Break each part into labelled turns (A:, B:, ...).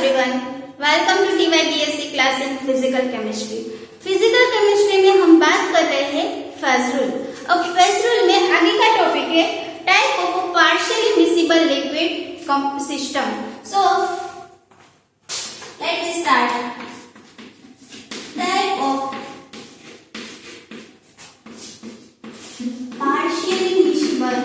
A: Everyone, welcome to TYBSc class in physical chemistry. Physical chemistry में हम बात कर रहे हैं फेज रूल। अब फेज रूल में आगे का टॉपिक है type of partially miscible liquid system. So let me start. Type of partially miscible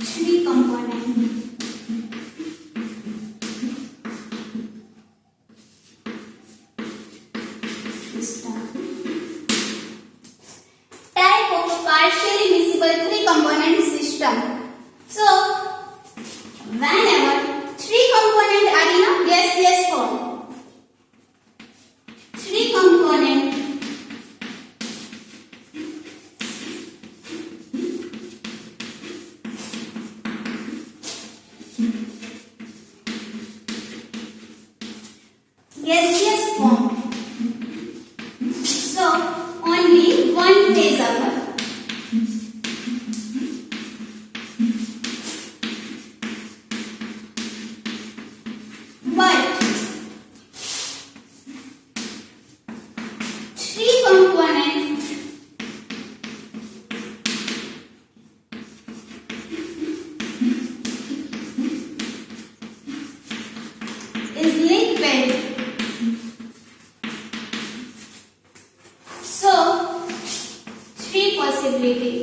A: three component system. Type of a partially miscible three component system. So, whenever three components are in a gaseous form, three component gaseous form, so only one phase occurs. But three component is liquid, so three possibility.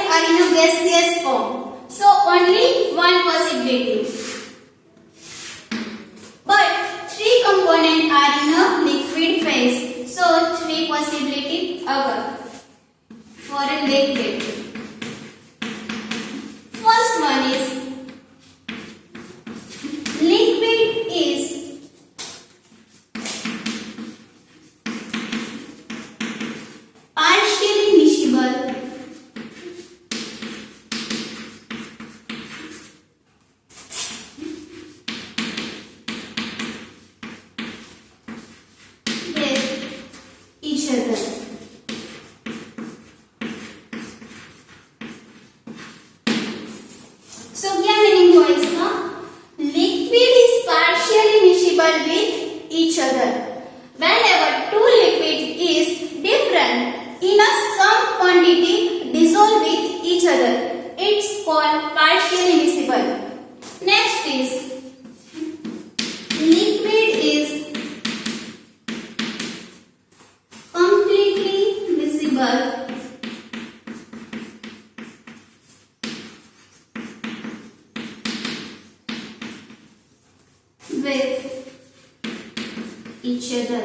A: Are in a gaseous form, so only one possibility. But three components are in a liquid phase, so three possibility occur for a liquid. First one is liquid is partially miscible each other. So क्या meaning हुआ इसका? Liquid is partially miscible with each other. Whenever two liquids is different in a some quantity dissolve with each other, it's called partially miscible. Next is liquid is completely miscible with each other.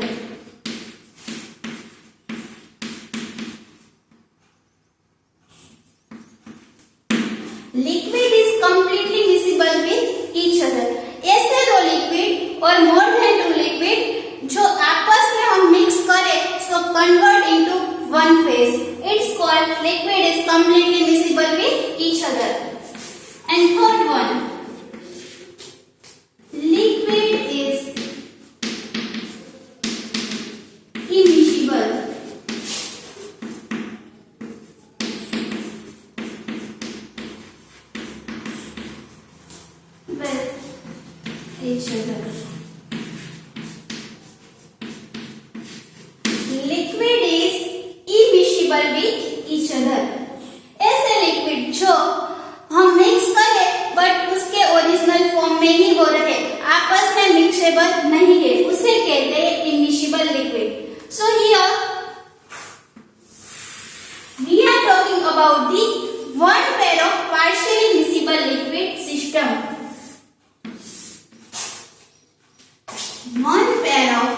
A: Liquid is completely miscible with each other. ऐसे दो liquid और more than to liquid जो आपस में हम mix करें so convert into one phase, it's called liquid is completely miscible with each other. And third one, liquid is immiscible with each other. Liquid is immiscible with each other. ऐसे liquid जो हम mix करें but उसके original form में ही वो रहे, आपस में मिक्सेबल नहीं है, उसे कहते हैं immiscible liquid. So here we are talking about the one pair of partially miscible liquid system. One pair of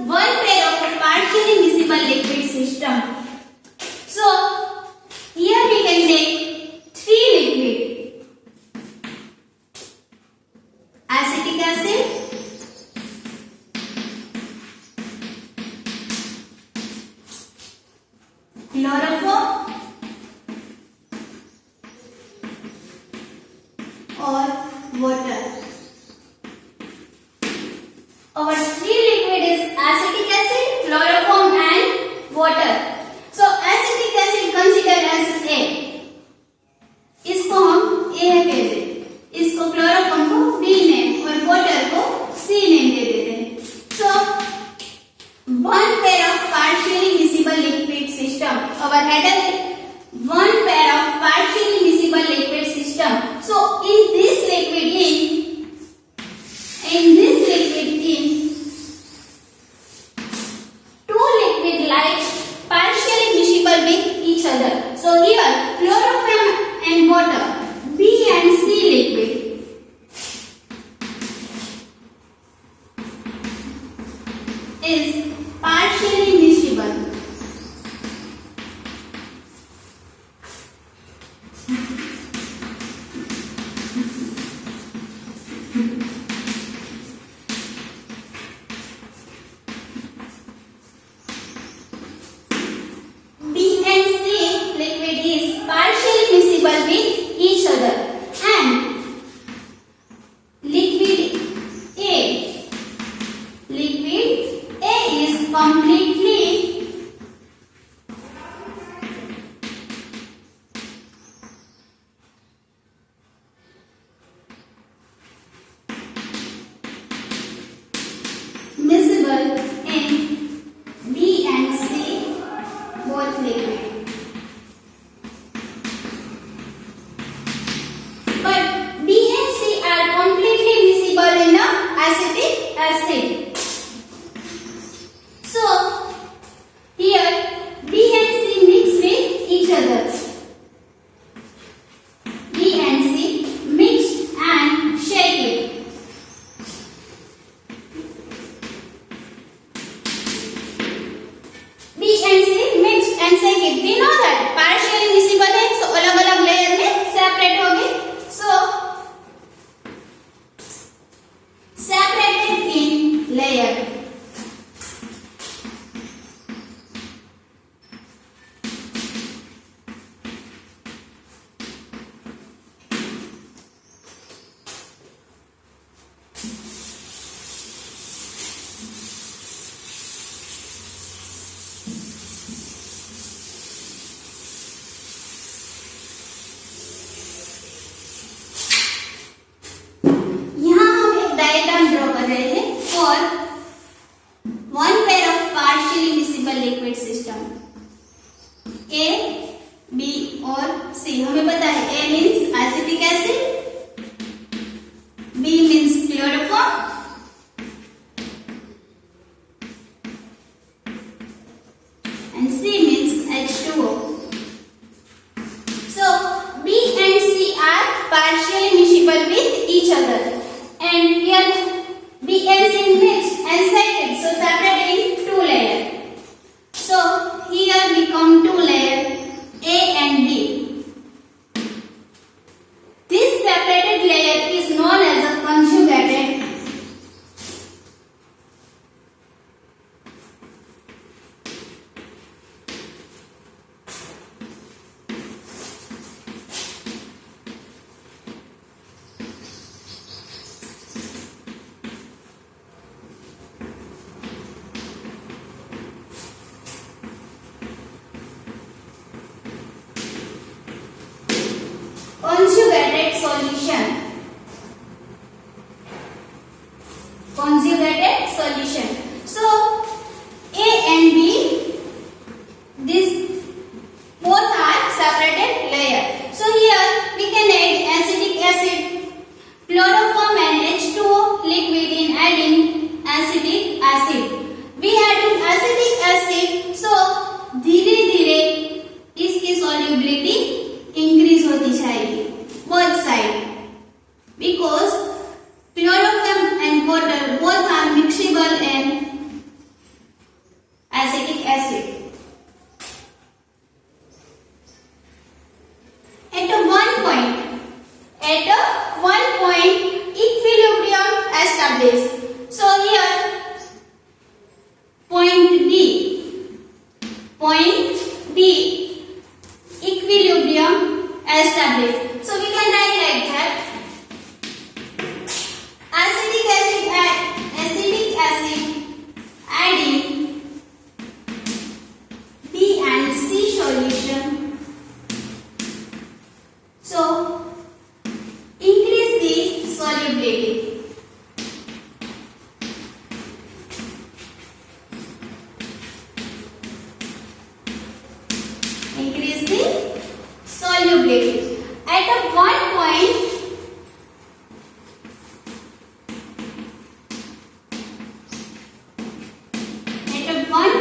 A: one pair of a partially miscible liquid system. So here we can take three liquid: acetic acid, chloroform or water. Our three liquid is acetic acid, chloroform and water. So acetic acid consider as A. इसको हम A कह देते हैं, इसको chloroform को B name और water को C name दे देते हैं. So one pair of partially miscible liquid system. Our header is one pair of partially miscible liquid system. So in this liquid two liquid like partially miscible with each other. So here chloroform and water, B and C liquid is partially miscible. B and C liquid is partially miscible with each other, and liquid A is completely miscible in B and C both liquid. But B and C are completely miscible in the acetic acid. So here B and C mix with each other. B and C mix and shake it. B and C mix and shake it. We know that partially miscible है, so अलग अलग layer में separate होंगे. So separated in layer. यहाँ हम एक diagram draw कर रहे हैं और one pair of partially miscible liquid system A, B और C. हमें पता है A means acetic acid, B means chloroform and C means H2O. So B and C are partially miscible with each other, and here B and C mixed and separated, so separated in two layers. So here we come two layers A and B. This separated layer is known as a conjugated. Conjugated solution. So A and B, this both are separated layer. So here we can add acetic acid, chloroform and H2O liquid in adding acetic acid. We adding acetic acid, so धीरे धीरे इसकी solubility increase होती जाएगी both side, because chloroform and water both are mixable and Point D, equilibrium established. So we can write like that. Acetic acid adding B and C solution. So increase the solubility. Increase the solubility. At one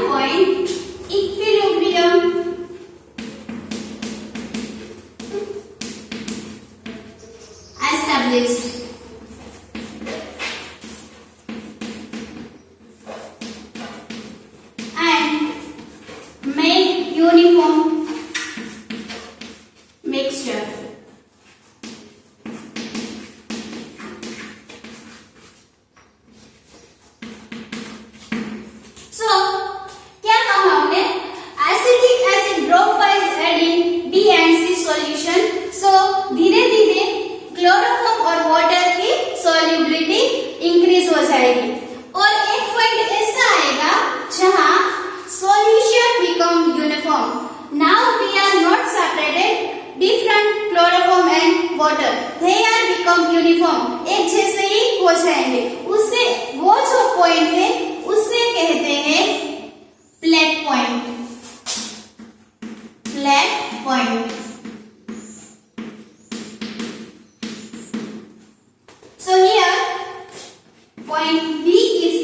A: point, equilibrium established. And make uniform mixture. So, क्या कहा हमने? Acetic acid drop wise adding B and C solution. So, धीरे धीरे chloroform और water की solubility increase हो जाएगी और एक पॉइंट ऐसा आएगा जहां solution become uniform. Now we are not separated different chloroform and water. They are become uniform. एक जैसे ही हो जाएंगे. उससे वो जो पॉइंट है उसे कहते हैं flat point. Flat point. So here point B is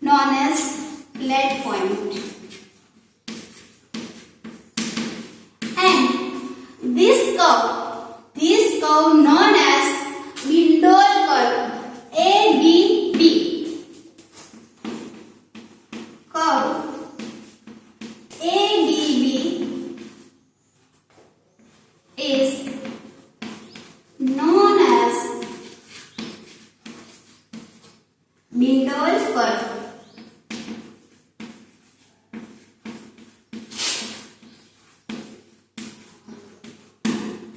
A: known as flat point. And this curve known as Mendel curve, ABB curve, ABB is known as Mendel curve.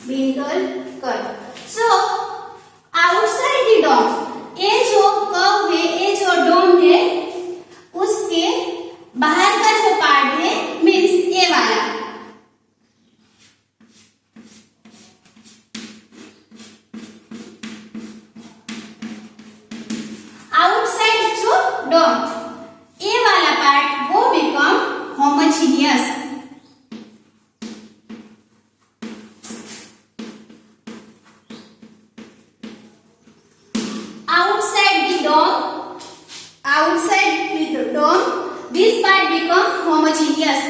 A: Mendel curve. So outside the dome, ये जो curve है, ये जो डोम है, उसके बाहर का जो पार्ट है मीन्स ये वाला, आउटसाइड जो डोम, ये वाला पार्ट वो become homogeneous. Outside the dome, this part become homogeneous.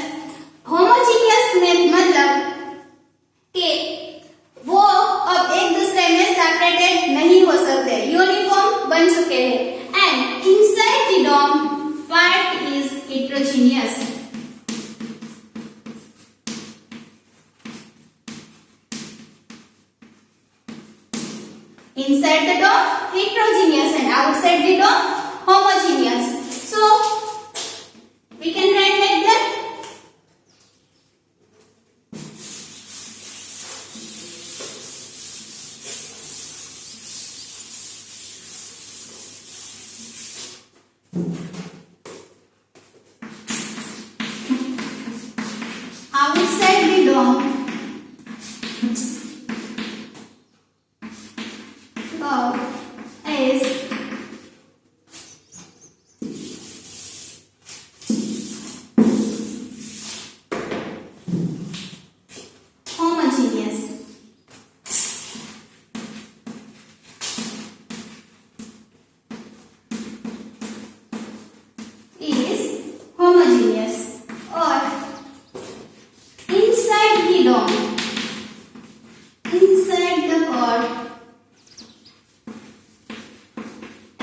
A: Homogeneous में मतलब कि वो अब एक दूसरे में सेपरेटेड नहीं हो सकते, यूनिफॉर्म बन चुके हैं. And inside the dome, part is heterogeneous. Inside the dome, heterogeneous, and outside the dome, homogeneous. So we can write like that. Outside the dome, is homogeneous. Is homogeneous. Or inside the dome, inside the core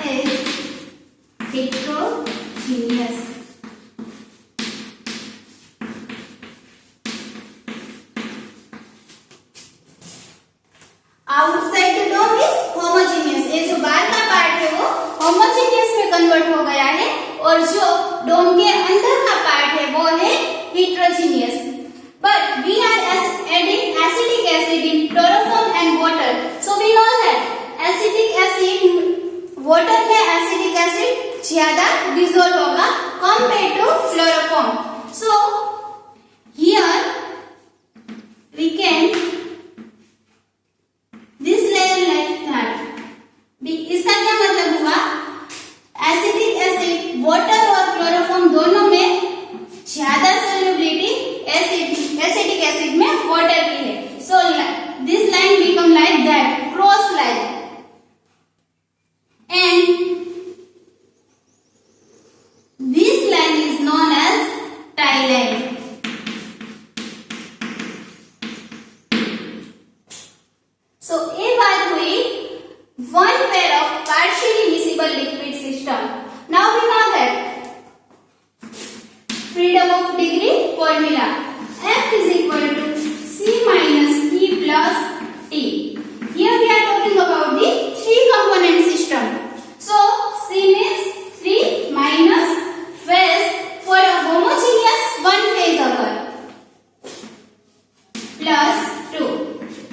A: is heterogeneous. Out ये जो बाहर का part है वो homogeneous में convert हो गया है और जो डोम के अंदर का पार्ट है वो है heterogeneous. But we are adding acetic acid in chloroform and water. So we know that acetic acid water में acetic acid ज्यादा dissolve होगा compared to chloroform. So here we can this layer like that. इसका क्या मतलब हुआ? Acetic acid water और chloroform दोनों में ज्यादा सॉल्युबिलिटी एसिटिक एसिड में वाटर की है. So this line become like that, cross line. And this line is known as tie line. So, ये बात हुई one pair of partially miscible liquid system. Now we know that freedom of degree formula F is equal to C minus E plus T. Here we are talking about the three component system. So, C means 3 minus phase for a homogeneous one phase occur plus 2.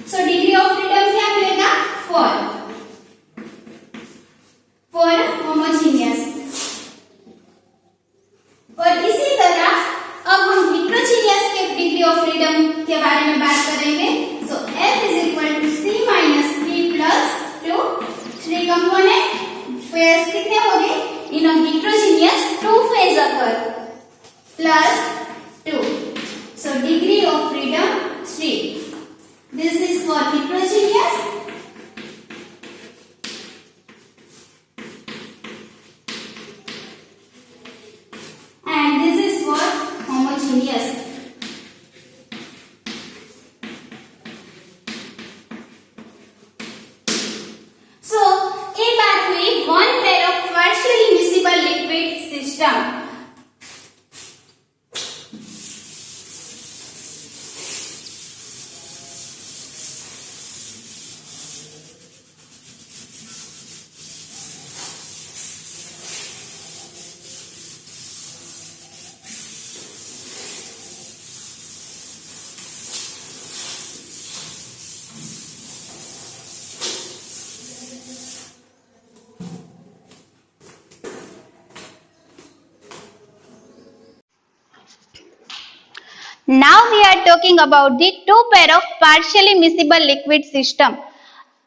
A: So degree of freedom क्या मिलेगा? 4 for homogeneous. और इसी तरह अब हम heterogeneous के degree of freedom के बारे में बात करेंगे. So F is equal to C minus P plus 2. 3 component phase कितने हो गए? In a heterogeneous 2 phase occur plus 2. So degree of freedom 3. This is for heterogeneous and this is for homogeneous. So, ये बात हुई one pair of partially miscible liquid system. Now we are talking about the two pair of partially miscible liquid system.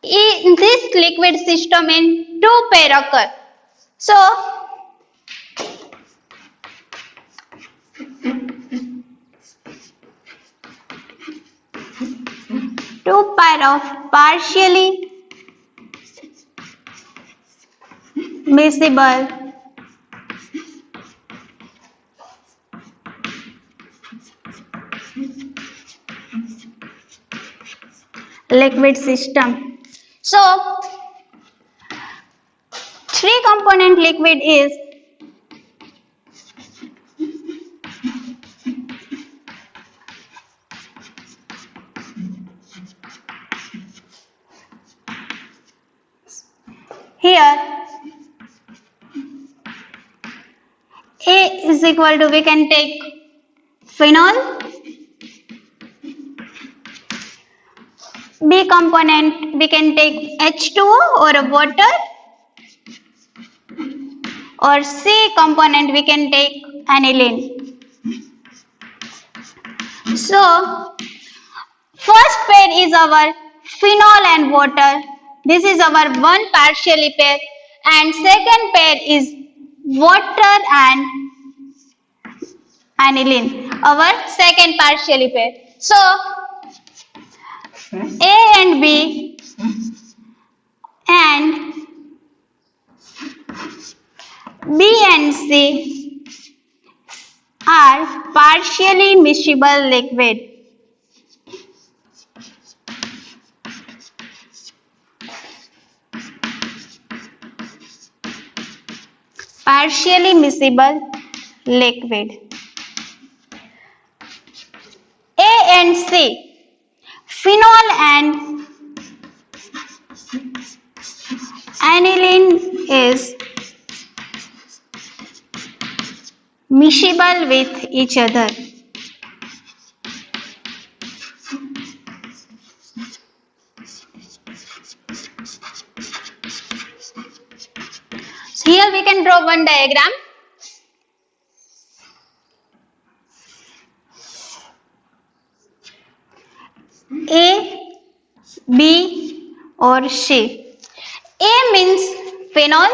A: In this liquid system, in two pair occur. So two pair of partially miscible liquid system. So, 3 component liquid is here. A is equal to, we can take phenol. B component we can take H2O or water, or C component we can take aniline. So first pair is our phenol and water. This is our one partially pair, and second pair is water and aniline, our second partially pair. So A and B and B and C are partially miscible liquid. Partially miscible liquid. A and C, phenol and aniline is miscible with each other. So here we can draw one diagram. A, B or C. A means phenol,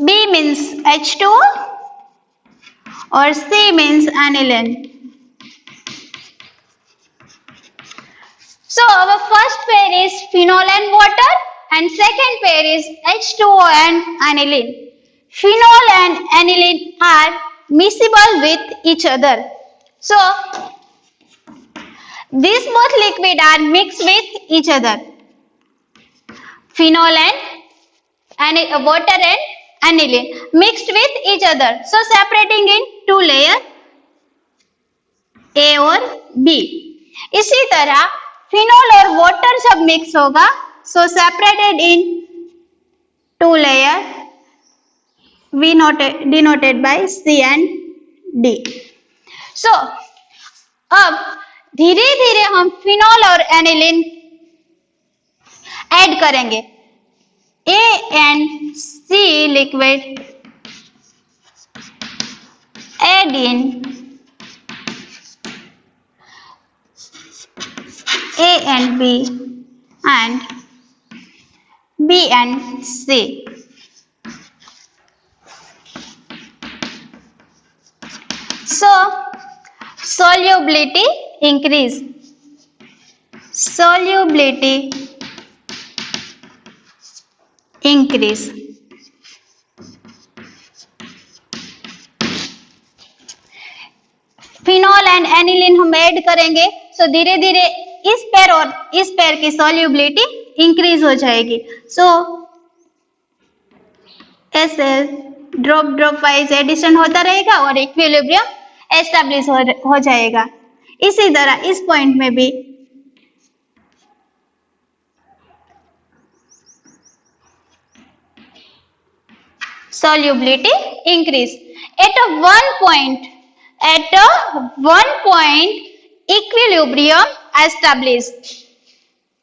A: B means H2O or C means aniline. So our first pair is phenol and water and second pair is H2O and aniline. Phenol and aniline are miscible with each other. So these both liquid are mixed with each other. Phenol and water and aniline mixed with each other. So separating in two layers A और B. इसी तरह phenol और water जब mix होगा so separated in two layer we denoted by C and D. So अब धीरे धीरे हम फिनोल और एनिलीन ऐड करेंगे. A and C liquid add in A and B and B and C. So solubility increase. Solubility increase. Phenol and aniline हम add करेंगे सो धीरे धीरे इस पेयर और इस पेयर की सॉल्युबिलिटी इंक्रीज हो जाएगी. सो ऐसे ड्रॉप ड्रॉप वाइज एडिशन होता रहेगा और इक्विलिब्रियम एस्टैब्लिश हो जाएगा. इसी तरह इस पॉइंट में भी solubility increase at one point equilibrium established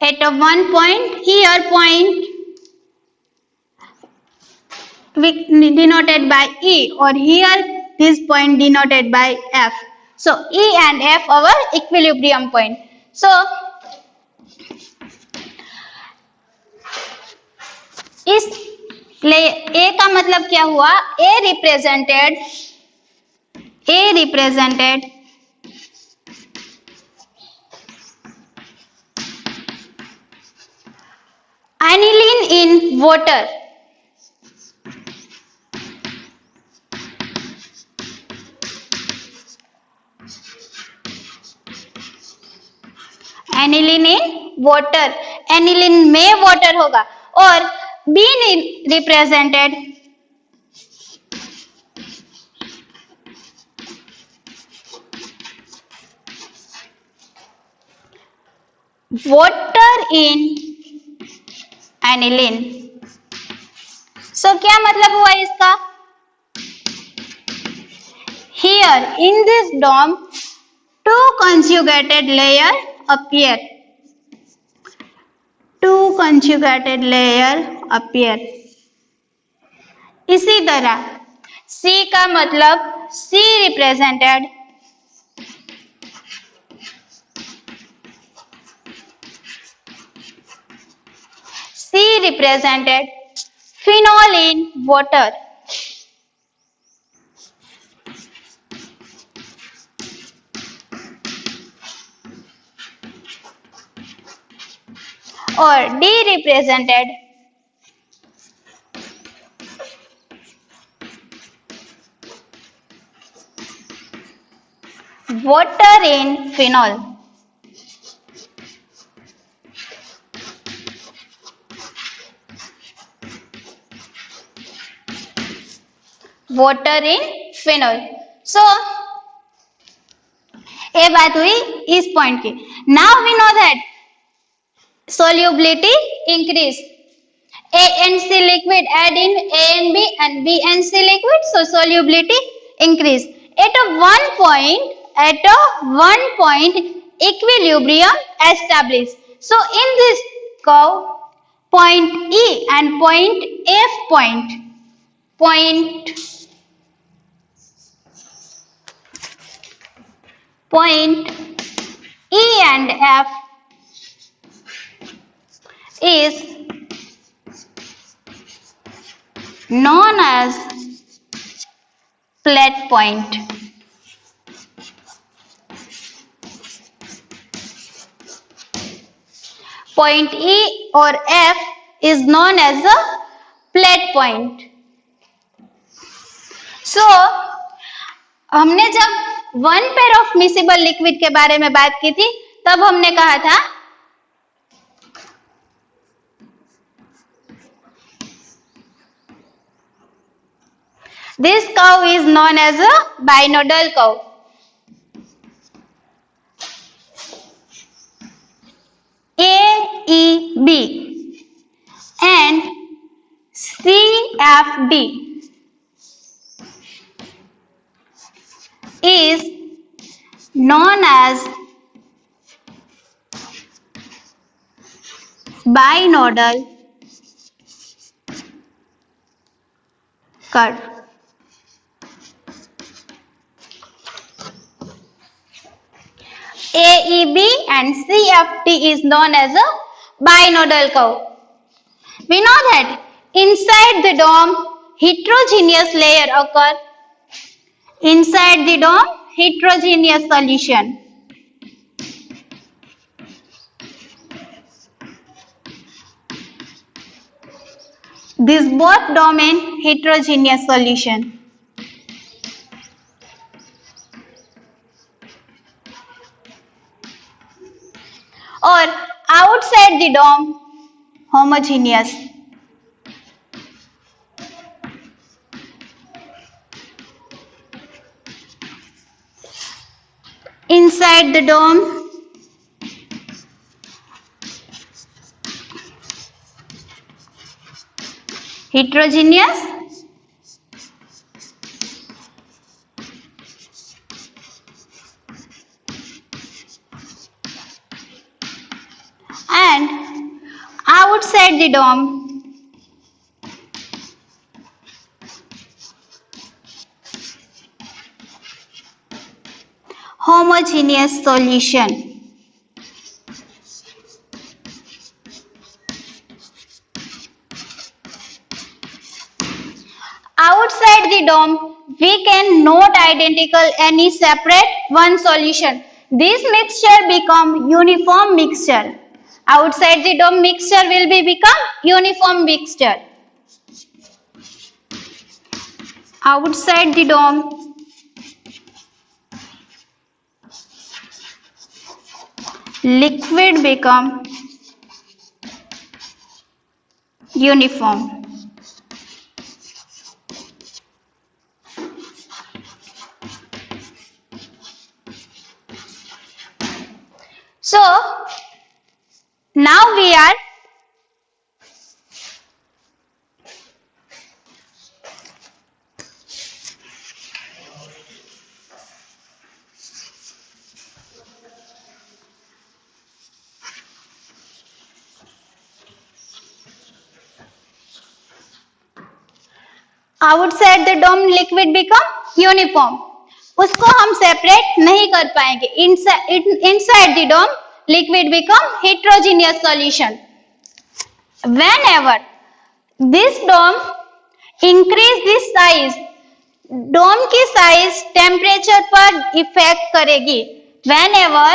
A: at a one point here point we denoted by E or here this point denoted by F. So E and F our equilibrium point. So इस A का मतलब क्या हुआ? A represented aniline in water. aniline in water. aniline में water होगा और B represented water in aniline. So क्या मतलब हुआ इसका? Here in this DOM two conjugated layer appear. Two conjugated layer appear. इसी तरह C का मतलब C represented phenol in water. और D represented water in phenol. Water in phenol. So ये बात हुई इस पॉइंट की. Now we know that
B: solubility increase. A and C liquid add in A and B and C liquid, so solubility increase. At a one point equilibrium established. So in this curve, point E and point F point E and F is known as flat point. Point E or F is known as a flat point. So हमने जब one pair of miscible liquid के बारे में बात की थी तब हमने कहा था this curve is known as a binodal curve. AEB and CFD is known as binodal curve. AEB and CFD is known as a binodal curve. We know that inside the dome heterogeneous layer occur. Inside the dome heterogeneous solution. This both domain heterogeneous solution. Or outside the dome homogeneous. Inside the dome heterogeneous and outside the dome homogeneous solution. Outside the dome we can not identical any separate one solution. This mixture become uniform mixture. Outside the dome mixture will be become uniform mixture. Outside the dome liquid become uniform. So now we are outside the dome liquid become uniform. उसको हम separate नहीं कर पाएंगे. Inside the dome liquid become heterogeneous solution. Whenever this dome increase this size, डोम की size temperature पर effect करेगी. Whenever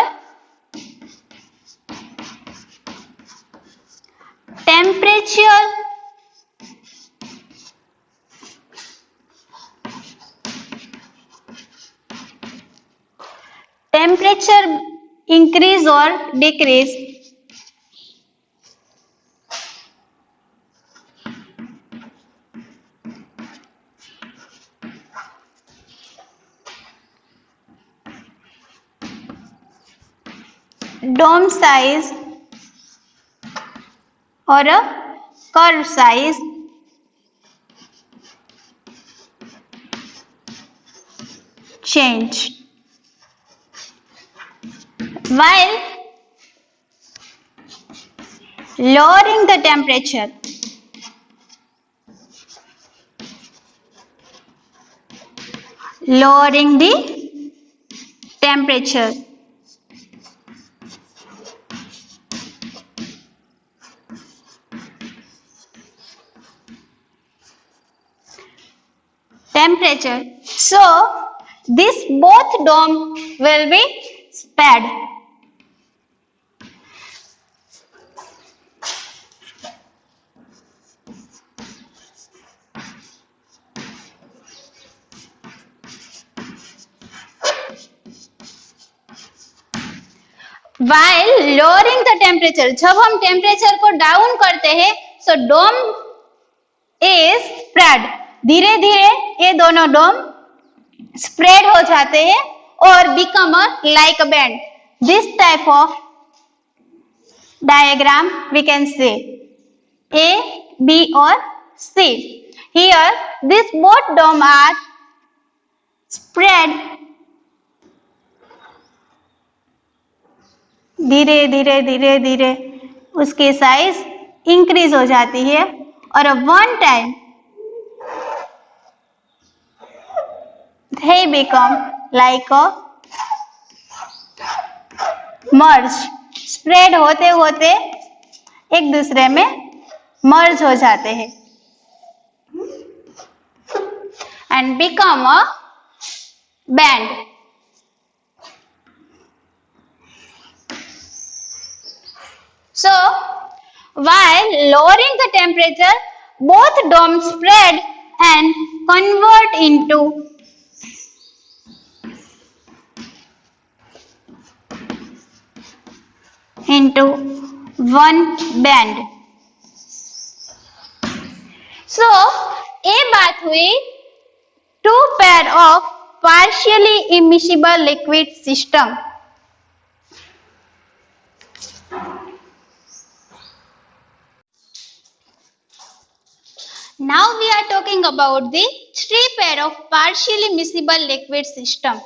B: temperature increase or decrease, dome size or a curve size change. While lowering the temperature, lowering the temperature, temperature. So this both dome will be spared. While lowering the temperature, जब हम temperature को down करते हैं, so dome is spread. धीरे धीरे ये दोनों डोम spread हो जाते हैं और become a like a band. This type of diagram we can say A, B or C. Here these both dome are spread. धीरे धीरे धीरे धीरे उसकी साइज इंक्रीज हो जाती है और one time they become like a merge. Spread होते होते एक दूसरे में मर्ज हो जाते हैं and become a band. So while lowering the temperature, both domes spread and convert into one band. So ये बात हुई two pair of partially immiscible liquid system. Now we are talking about the three pair of partially miscible liquid system.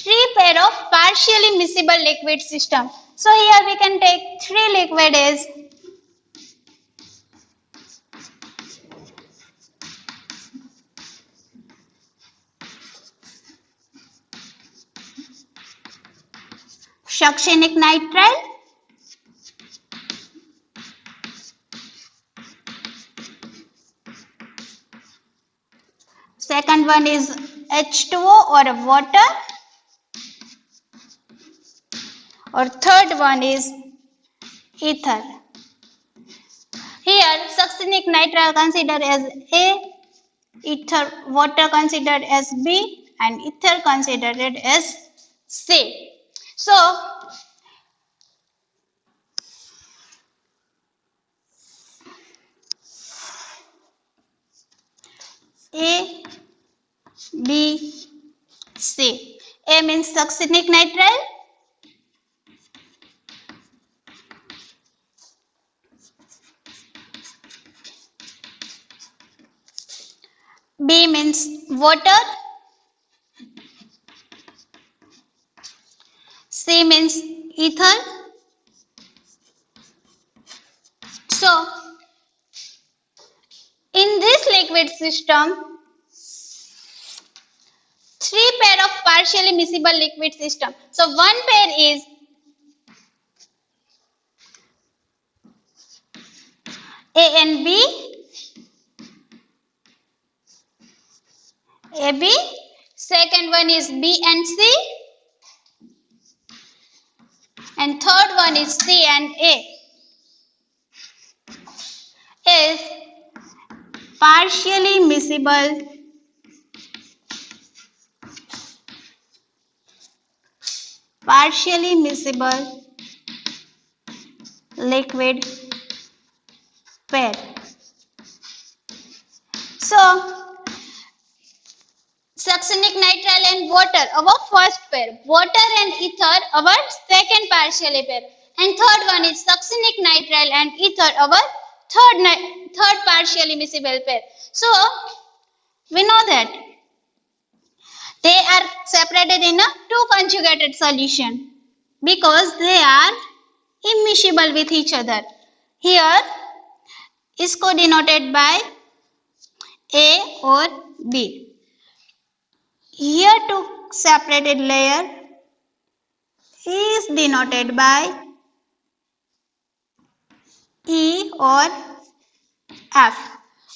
B: Three pair of partially miscible liquid system. So here we can take three liquid as succinic nitrile, second one is H2O or water, or third one is ether. Here succinic nitrile considered as A, ether water considered as B and ether considered as C. So A, B, C. A means succinic nitrile, B means water, C means ether. So in this liquid system, three pair of partially miscible liquid system. So one pair is A and B, AB, second one is B and C, and third one is C and A. Is partially miscible partially miscible liquid pair. So, succinic nitrile and water, our first pair. Water and ether, our second partially pair. And third one is succinic nitrile and ether, our third partially miscible pair. So, we know that they are separated in a two conjugated solution because they are immiscible with each other. Here, इसको denoted by A or B. Here two separated layer is denoted by E or F.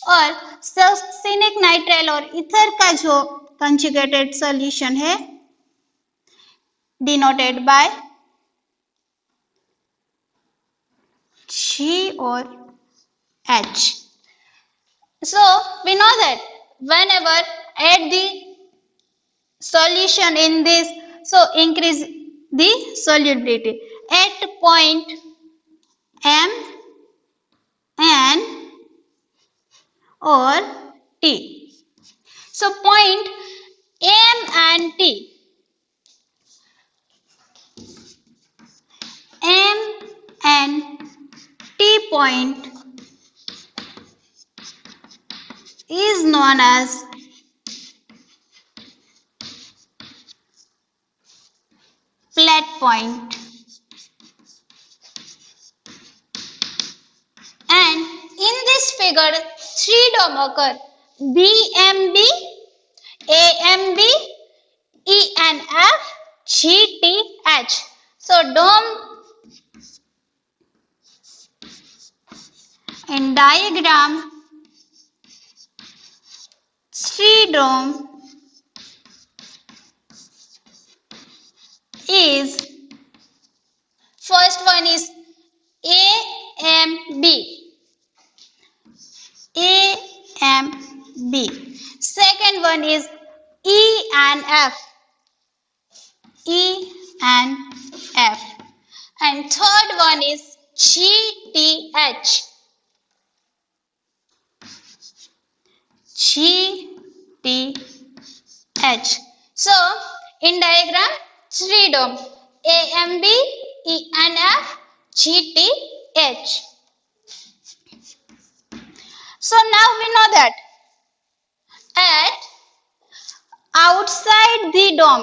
B: और succinic nitrile और ether का जो conjugated solution है denoted by G or H. So we know that whenever add the solution in this, so increase the solubility at point M, N or T. So point M and T. M and T point is known as flat point. And in this figure, three DOM occur: BMB, AMB, ENF, GTH. So DOM in diagram, three DOM is, first one is AMB. AMB. Second one is ENF. ENF. And third one is GTH. GTH. So, in diagram, three DOM: AMB, ENF, GTH. So now we know that at outside the DOM,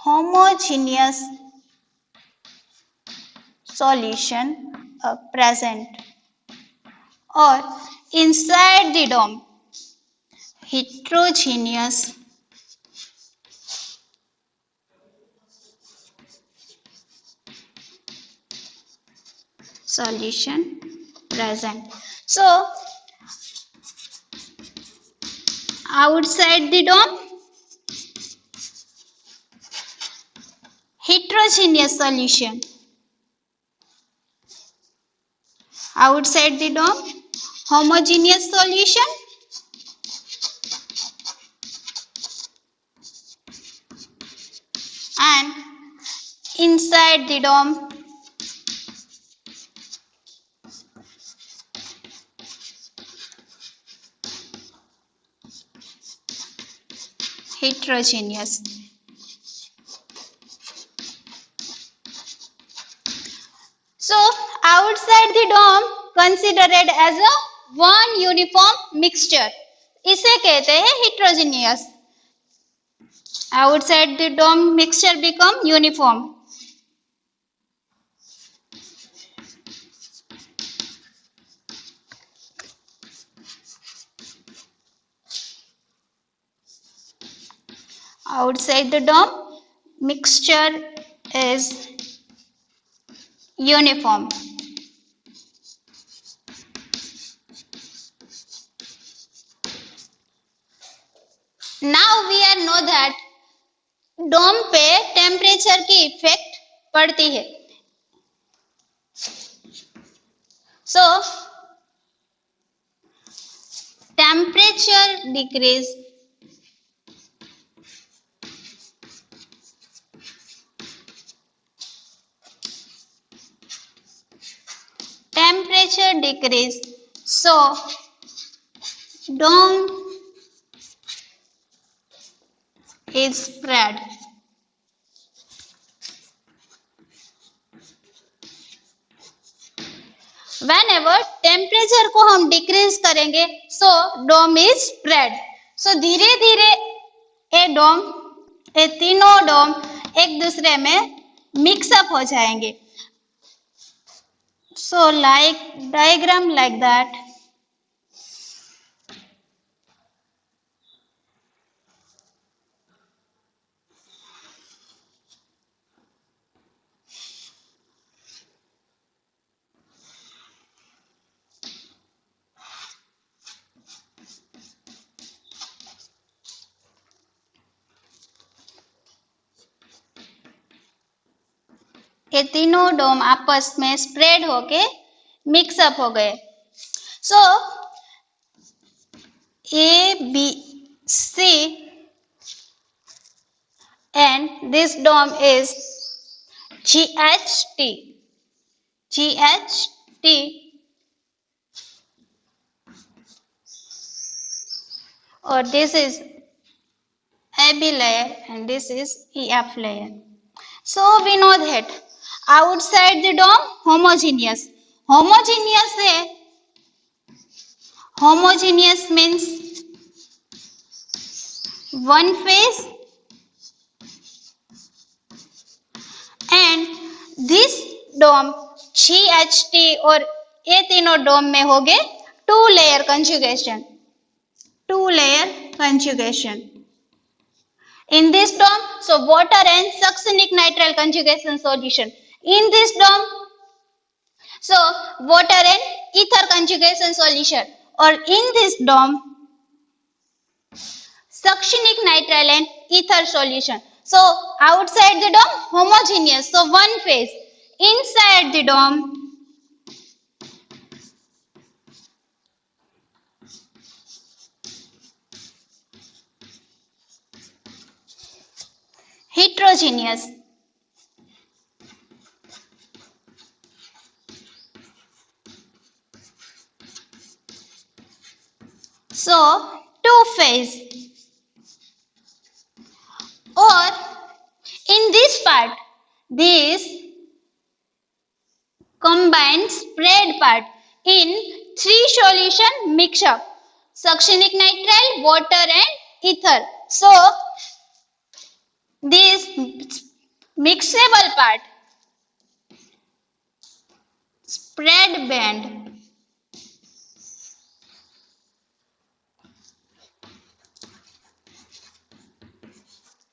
B: homogeneous solution present, or inside the DOM, heterogeneous solution present. So outside the DOM, heterogeneous solution. Outside the DOM, homogeneous solution. And inside the DOM, heterogeneous. So outside the DOM considered as a one uniform mixture, इसे कहते हैं heterogeneous. Outside the DOM mixture become uniform. Outside the DOM mixture is uniform. Now we are know that डोम पे temperature की effect पड़ती है. सो temperature decrease so dome is spread. Whenever temperature को हम decrease करेंगे सो डोम इज स्प्रेड. सो धीरे धीरे ये तीनों डोम एक दूसरे में मिक्सअप हो जाएंगे. So like diagram like that. ये तीनों डोम आपस में स्प्रेड होके मिक्सअप हो गए. So A B C and this dome is GHT. GHT or this is AB layer and this is EF layer. So we know that outside the dome homogeneous. Homogeneous है. Homogeneous means one phase and this dome GHT और ये तीनों डोम में हो गए two layer conjugation. Two layer conjugation. In this dome, so water and succinic nitrile conjugation solution. In this dome, so water and ether conjugation solution. Or in this dome, succinic nitrile and ether solution. So outside the dome, homogeneous. So one phase. Inside the dome, heterogeneous. So two phase. Or in this part, this combined spread part in three solution mixture: succinic nitrile, water and ether. So this mixable part, spread band,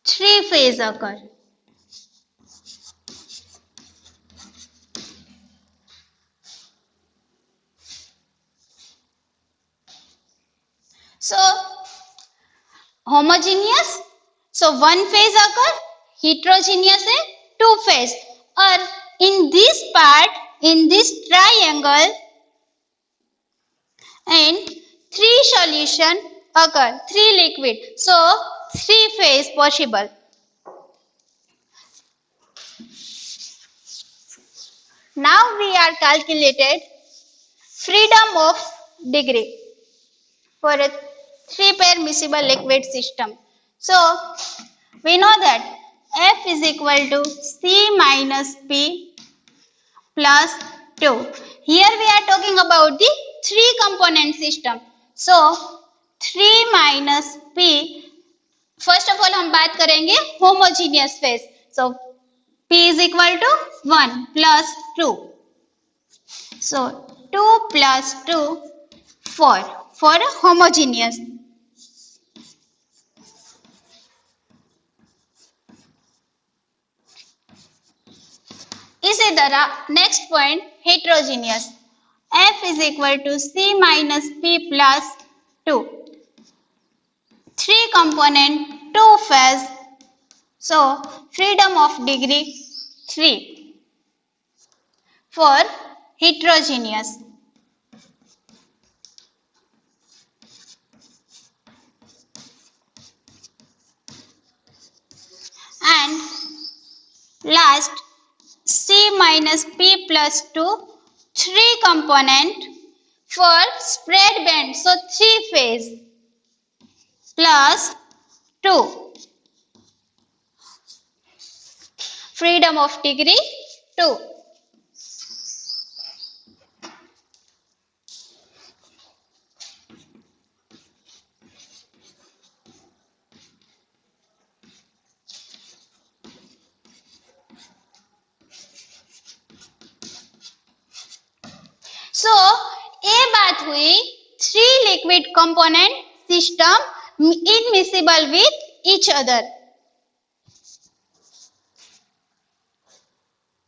B: three phase occur. So homogeneous, so one phase occur. Heterogeneous है two phase. और in this part, in this triangle, and three solution occur, three liquid. So three phase possible. Now we are calculated freedom of degree for a three pair miscible liquid system. So we know that F is equal to C minus P plus 2. Here we are talking about the three component system. So 3 minus P. First of all हम बात करेंगे homogeneous phase. So P is equal to 1 plus 2. So 2 plus 2 4 for homogeneous. इसी तरह next point heterogeneous. F is equal to C minus P plus 2. Three component, two phase. So freedom of degree 3 for heterogeneous. and last C minus P plus 2, 3 component for spread band. So 3 phase plus 2. Freedom of degree 2. So ये बात हुई 3 liquid component system immiscible with each other.